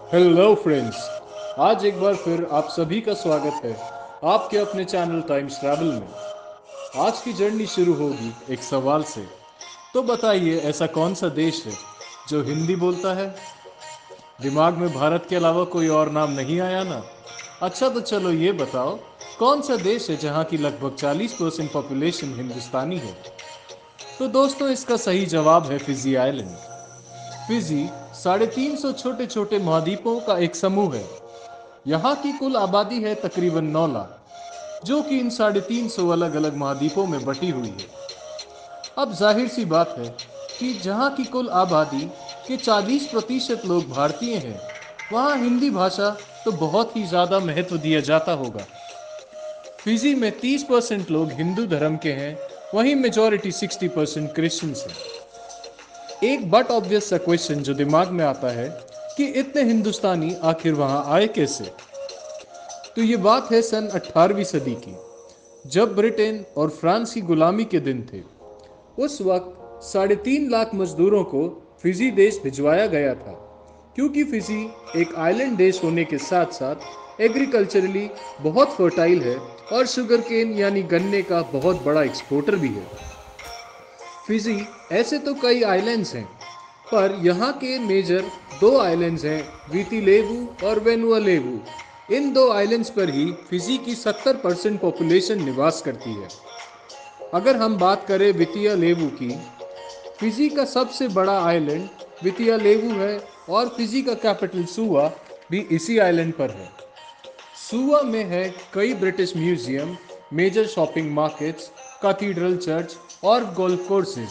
Hello friends. आज एक बार फिर आप सभी का स्वागत है आपके अपने चैनल टाइम्स ट्रैवल में। आज की जर्नी शुरू होगी एक सवाल से। तो बताइए, ऐसा कौन सा देश है जो हिंदी बोलता है? दिमाग में भारत के अलावा कोई और नाम नहीं आया ना? अच्छा, तो चलो ये बताओ, कौन सा देश है जहाँ की लगभग 40% पॉपुलेशन हिंदुस्तानी है? तो दोस्तों, इसका सही जवाब है फिजी आइलैंड। फिजी 350 छोटे छोटे महाद्वीपों का एक समूह है। यहाँ की कुल आबादी है तकरीबन 9 लाख, जो कि इन 350 अलग अलग महाद्वीपों में बटी हुई है। अब जाहिर सी बात है कि जहाँ की कुल आबादी के 40% लोग भारतीय हैं, वहाँ हिंदी भाषा तो बहुत ही ज़्यादा महत्व दिया जाता होगा। फिजी में 30% लोग हिंदू धर्म के हैं, वहीं मेजॉरिटी 60% क्रिश्चियंस है। एक बट ऑब्वियस सा क्वेश्चन जो दिमाग में आता है कि इतने हिंदुस्तानी आखिर वहाँ आए कैसे? तो ये बात है सन 18वीं सदी की, जब ब्रिटेन और फ्रांस की गुलामी के दिन थे। उस वक्त 3.5 लाख मजदूरों को फिजी देश भिजवाया गया था, क्योंकि फिजी एक आइलैंड देश होने के साथ साथ एग्रीकल्चरली बहुत फर्टाइल है और शुगर केन यानी गन्ने का बहुत बड़ा एक्सपोर्टर भी है। फिजी ऐसे तो कई आइलैंड्स हैं, पर यहाँ के मेजर दो आइलैंड्स हैं, वितिलेवु और वेनुअलेवु। इन दो आइलैंड्स पर ही फिजी की 70% पॉपुलेशन निवास करती है। अगर हम बात करें वितिया लेवु की, फिजी का सबसे बड़ा आइलैंड वितिया लेवु है और फिजी का कैपिटल सुआ भी इसी आइलैंड पर है। सुआ में है कई British museum, major shopping markets, cathedral church और गोल्फ कोर्सेज।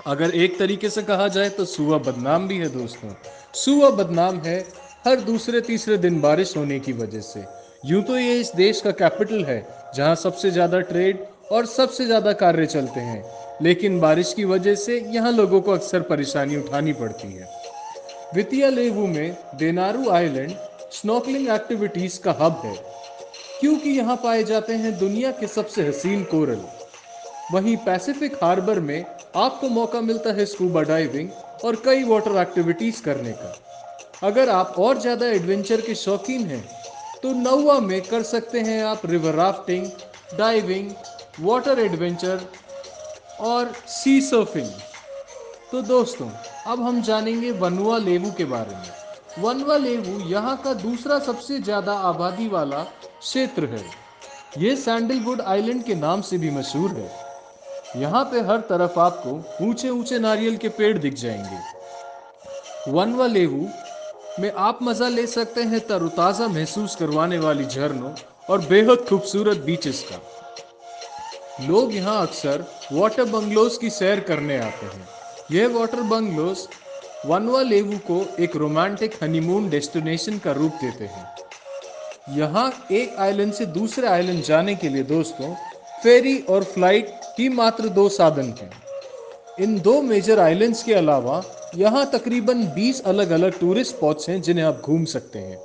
अगर एक तरीके से कहा जाए तो सुआ बदनाम भी है दोस्तों। सुआ बदनाम है हर दूसरे तीसरे दिन बारिश होने की वजह से। यूं तो ये इस देश का कैपिटल है, जहां सबसे ज़्यादा ट्रेड और सबसे ज़्यादा कार्य चलते हैं, लेकिन बारिश की वजह से यहाँ लोगों को अक्सर परेशानी उठानी पड़ती है। वितिया लेवु में देनारू आइलैंड स्नॉकलिंग एक्टिविटीज़ का हब है, क्योंकि यहाँ पाए जाते हैं दुनिया के सबसे हसीन कोरल। वहीं पैसिफिक हार्बर में आपको मौका मिलता है स्कूबा डाइविंग और कई वाटर एक्टिविटीज़ करने का। अगर आप और ज़्यादा एडवेंचर के शौकीन हैं, तो नौवा में कर सकते हैं आप river rafting, diving, water adventure और सी सर्फिंग। तो दोस्तों, अब हम जानेंगे वनुआ लेवु के बारे में। वनुआ लेवु यहाँ का दूसरा सबसे ज़्यादा आबादी वाला क्षेत्र है। ये सैंडलवुड आइलैंड के नाम से भी मशहूर है। यहाँ पे हर तरफ आपको ऊंचे ऊंचे नारियल के पेड़ दिख जाएंगे। वनवा लेवु में आप मज़ा ले सकते हैं तरोताज़ा महसूस करवाने वाली झरनों और बेहद खूबसूरत बीचेस का। लोग यहाँ अक्सर वाटर बंगलोज की सैर करने आते हैं। यह वाटर बंगलोज वनवा लेवु को एक रोमांटिक हनीमून डेस्टिनेशन का रूप देते हैं। यहाँ एक आइलैंड से दूसरे आइलैंड जाने के लिए दोस्तों, फेरी और फ्लाइट ही मात्र दो साधन हैं। इन दो मेजर आइलैंड्स के अलावा यहाँ तकरीबन 20 अलग अलग टूरिस्ट स्पॉट्स हैं जिन्हें आप घूम सकते हैं,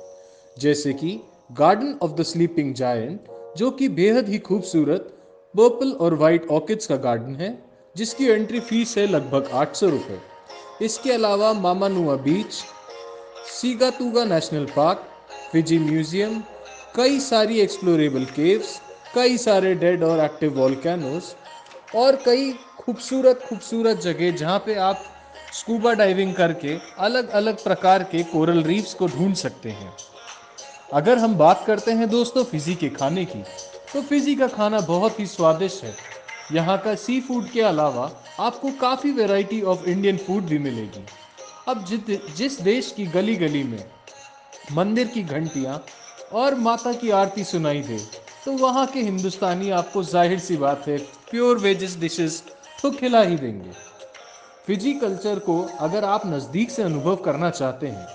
जैसे कि garden of the sleeping giant, जो कि बेहद ही खूबसूरत पर्पल और वाइट ऑर्किड्स का गार्डन है, जिसकी एंट्री फीस है लगभग 800 रुपये। इसके अलावा मामानुआ बीच, सीगातुगा नेशनल पार्क, फिजी म्यूजियम, कई सारी एक्सप्लोरेबल केव्स, कई सारे डेड और एक्टिव वॉल्केनोस और कई खूबसूरत खूबसूरत जगह जहाँ पे आप स्कूबा डाइविंग करके अलग अलग प्रकार के कोरल रीफ्स को ढूंढ सकते हैं। अगर हम बात करते हैं दोस्तों फिजी के खाने की, तो फिजी का खाना बहुत ही स्वादिष्ट है। यहाँ का सी फूड के अलावा आपको काफ़ी वैरायटी ऑफ इंडियन फूड भी मिलेगी। अब जिस देश की गली गली में मंदिर की घंटियाँ और माता की आरती सुनाई दे, तो वहाँ के हिंदुस्तानी आपको जाहिर सी बात है प्योर वेजिस डिशेस तो खिला ही देंगे। फिजी कल्चर को अगर आप नज़दीक से अनुभव करना चाहते हैं,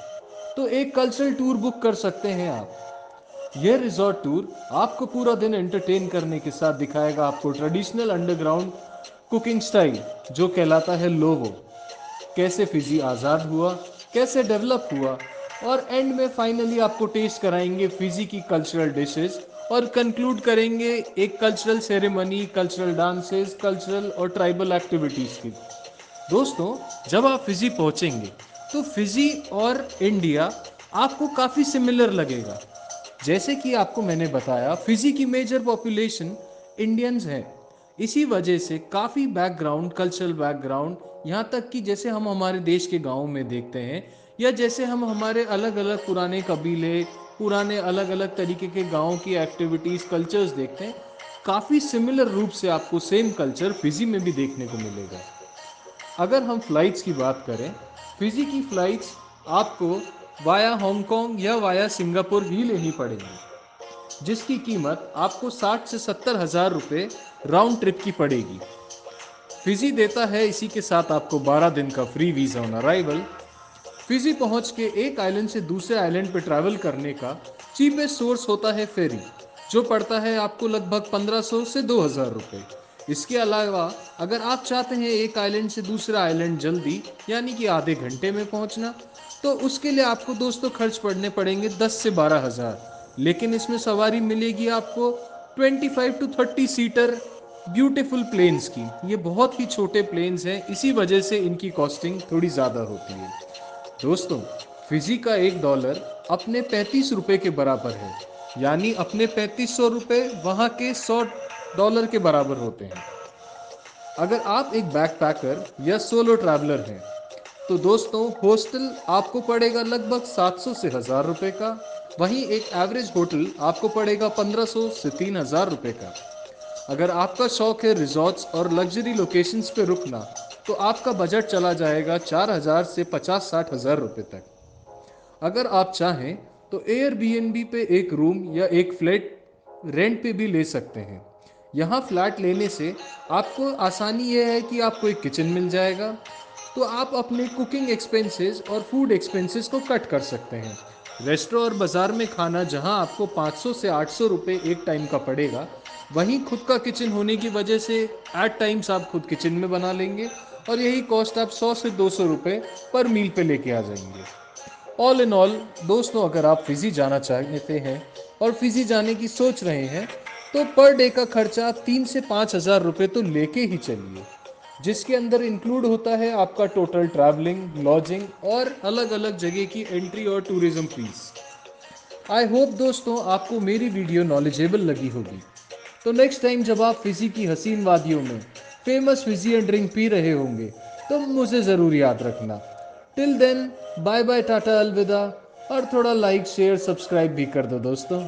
तो एक कल्चरल टूर बुक कर सकते हैं आप। यह रिजॉर्ट टूर आपको पूरा दिन एंटरटेन करने के साथ दिखाएगा आपको ट्रेडिशनल अंडरग्राउंड कुकिंग स्टाइल, जो कहलाता है लोवो, कैसे फिजी आज़ाद हुआ, कैसे डेवलप हुआ, और एंड में फाइनली आपको टेस्ट कराएंगे फिजी की कल्चरल डिशेस और कंक्लूड करेंगे एक cultural ceremony, cultural dances, cultural और ट्राइबल एक्टिविटीज़ की। दोस्तों, जब आप फिजी पहुंचेंगे, तो फिजी और इंडिया आपको काफ़ी सिमिलर लगेगा। जैसे कि आपको मैंने बताया, फिजी की मेजर पॉपुलेशन इंडियंस हैं। इसी वजह से काफ़ी बैकग्राउंड, कल्चरल बैकग्राउंड, यहाँ तक कि जैसे हम हमारे देश के गाँव में देखते हैं, या जैसे हम हमारे अलग अलग पुराने कबीले, पुराने अलग अलग तरीके के गाँव की एक्टिविटीज़, कल्चर्स देखते हैं, काफ़ी सिमिलर रूप से आपको सेम कल्चर फिजी में भी देखने को मिलेगा। अगर हम फ़्लाइट्स की बात करें, फिजी की फ़्लाइट्स आपको वाया हांगकांग या वाया सिंगापुर ही लेनी पड़ेगी, जिसकी कीमत आपको 60 से 70 हज़ार रुपये राउंड ट्रिप की पड़ेगी। फिजी देता है इसी के साथ आपको 12 दिन का free visa on arrival. Fiji पहुंच के एक आइलैंड से दूसरे आइलैंड पर ट्रैवल करने का चीपेस्ट सोर्स होता है फेरी, जो पड़ता है आपको लगभग 1500 से 2000 रुपये। इसके अलावा अगर आप चाहते हैं एक आइलैंड से दूसरा आइलैंड जल्दी, यानी कि आधे घंटे में पहुंचना, तो उसके लिए आपको दोस्तों खर्च पड़ने पड़ेंगे 10 से 12 हज़ार। लेकिन इसमें सवारी मिलेगी आपको 25 टू 30 सीटर ब्यूटीफुल प्लेन्स की। ये बहुत ही छोटे प्लेन्स हैं, इसी वजह से इनकी कॉस्टिंग थोड़ी ज़्यादा होती है। दोस्तों, फिजी का $1 अपने 35 रुपये के बराबर है, यानी अपने 3500 रुपये वहाँ के $100 के बराबर होते हैं। अगर आप एक बैकपैकर या सोलो ट्रैवलर हैं, तो दोस्तों हॉस्टल आपको पड़ेगा लगभग 700 से 1000 रुपये का। वहीं एक एवरेज होटल आपको पड़ेगा 1500 से 3000 रुपये का। अगर आपका शौक है रिजॉर्ट्स और लग्जरी लोकेशंस पे रुकना, तो आपका बजट चला जाएगा 4000 से 50-60 हज़ार रुपये तक। अगर आप चाहें तो एयरबीएनबी पे एक रूम या एक फ्लैट रेंट पे भी ले सकते हैं। यहाँ फ्लैट लेने से आपको आसानी यह है कि आपको एक किचन मिल जाएगा, तो आप अपने कुकिंग एक्सपेंसेस और फूड एक्सपेंसेस को कट कर सकते हैं। रेस्टोरेंट और बाज़ार में खाना जहाँ आपको 500 से 800 रुपये एक टाइम का पड़ेगा, वहीं खुद का किचन होने की वजह से एट टाइम्स आप खुद किचन में बना लेंगे, और यही कॉस्ट आप 100 से 200 रुपये पर मील पे लेके आ जाएंगे। ऑल इन ऑल दोस्तों, अगर आप फिजी जाना चाहते हैं और फिजी जाने की सोच रहे हैं, तो पर डे का खर्चा 3 से 5 हज़ार रुपये तो लेके ही चलिए, जिसके अंदर इंक्लूड होता है आपका टोटल ट्रैवलिंग, लॉजिंग और अलग अलग जगह की एंट्री और टूरिज्म फीस। आई होप दोस्तों आपको मेरी वीडियो नॉलेजेबल लगी होगी। तो नेक्स्ट टाइम जब आप फिजी की हसीन वादियों में फेमस फिजियन ड्रिंक पी रहे होंगे, तो मुझे ज़रूर याद रखना। Till then, bye bye, tata, अलविदा। और थोड़ा लाइक, शेयर, सब्सक्राइब भी कर दो दोस्तों।